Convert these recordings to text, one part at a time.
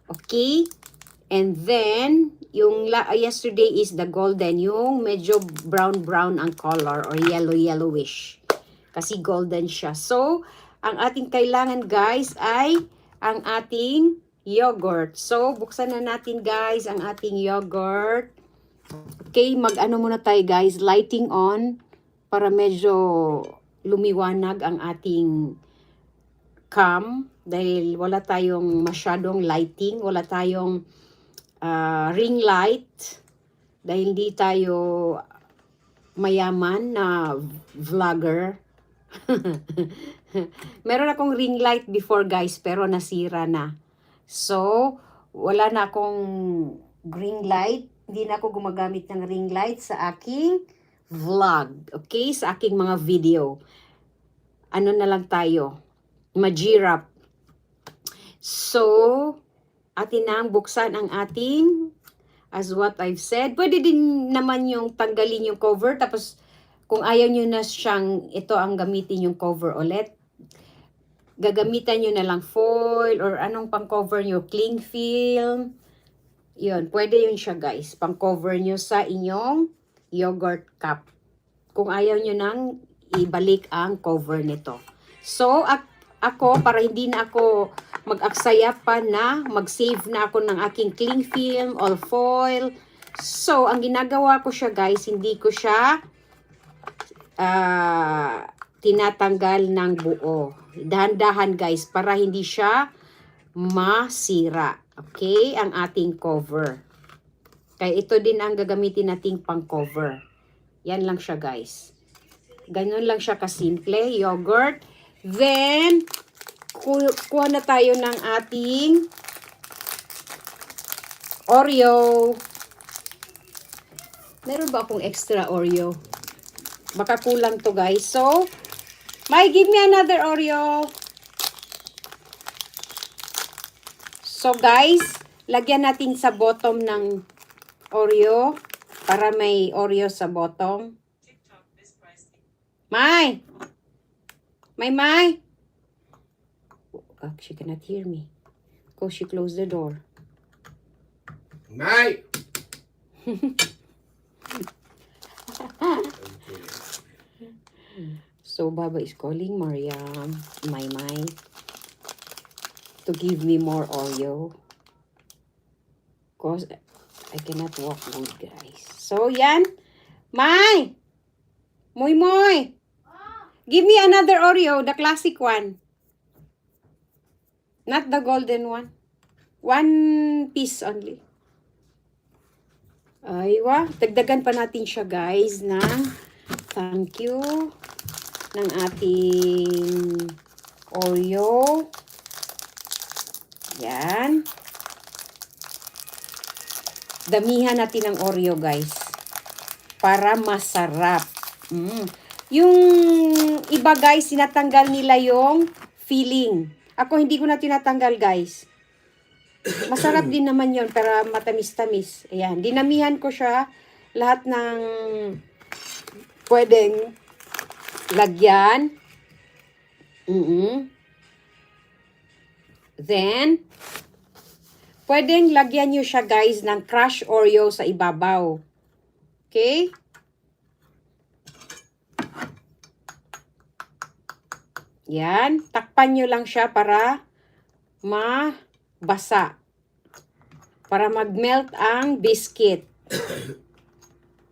Okay? And then, yung yesterday is the golden. Yung medyo brown-brown ang color or yellow-yellowish. Kasi golden siya. So, ang ating kailangan guys ay ang ating yogurt. So, buksan na natin guys ang ating yogurt. Okay, mag-ano muna tayo guys, lighting on para medyo lumiwanag ang ating cam dahil wala tayong masyadong lighting, wala tayong ring light dahil hindi tayo mayaman na vlogger. Meron akong ring light before guys pero nasira na. So, wala na akong ring light. Hindi na ako gumagamit ng ring light sa aking vlog. Okay? Sa aking mga video. Ano na lang tayo? Majirap. So, atin nang buksan ang ating, as what I've said. Pwede din naman yung tanggalin yung cover. Tapos, kung ayaw nyo na siyang, ito ang gamitin yung cover ulit. Gagamitan nyo na lang foil or anong pang cover nyo, cling film. Yun, pwede yun siya guys. Pang cover nyo sa inyong yogurt cup. Kung ayaw nyo nang ibalik ang cover nito. So, ako, para hindi na ako mag-aksaya pa na mag-save na ako ng aking cling film or foil. So, ang ginagawa ko siya guys, hindi ko siya tinatanggal ng buo. Dahan-dahan guys, para hindi siya masira. Okay, ang ating cover. Kaya ito din ang gagamitin nating pang cover. Yan lang siya guys. Ganun lang siya kasimple, yogurt. Then, kuha na tayo ng ating Oreo. Meron ba akong extra Oreo? Baka kulang to guys. So, May, give me another Oreo. So guys, lagyan natin sa bottom ng Oreo para may Oreo sa bottom. May! May! Oh, she cannot hear me. Because she closed the door. May! So, Baba is calling Mariam, May, to give me more Oreo. Because I cannot walk good, guys. So, yan. May! Moy! Give me another Oreo, the classic one. Not the golden one. 1 piece only. Aywa. Dagdagan pa natin siya, guys, ng thank you ng ating Oreo. Yan. Damihan natin ng Oreo, guys. Para masarap. Yung iba, guys, sinatanggal nila yung filling. Ako, hindi ko na tinatanggal, guys. Masarap din naman yon para matamis-tamis. Ayan. Dinamihan ko siya. Lahat ng pwedeng lagyan. Then, pwedeng lagyan nyo siya, guys, ng crushed Oreo sa ibabaw. Okay? Yan. Takpan nyo lang siya para mabasa. Para mag-melt ang biscuit.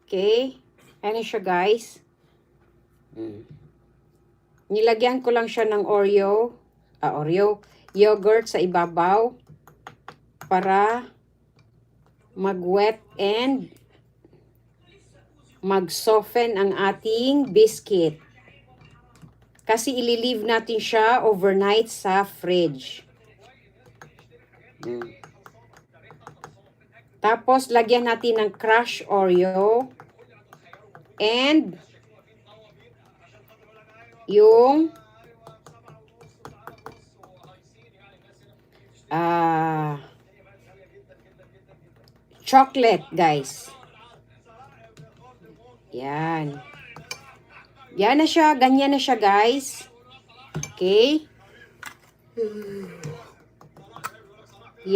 Okay? Ano siya, guys? Nilagyan ko lang siya ng Oreo. Yogurt sa ibabaw. Para mag-wet and mag-soften ang ating biscuit. Kasi ililive natin siya overnight sa fridge. Tapos, lagyan natin ng crushed Oreo. And yung chocolate, guys. Yan. Yan na siya. Ganyan na siya, guys. Okay.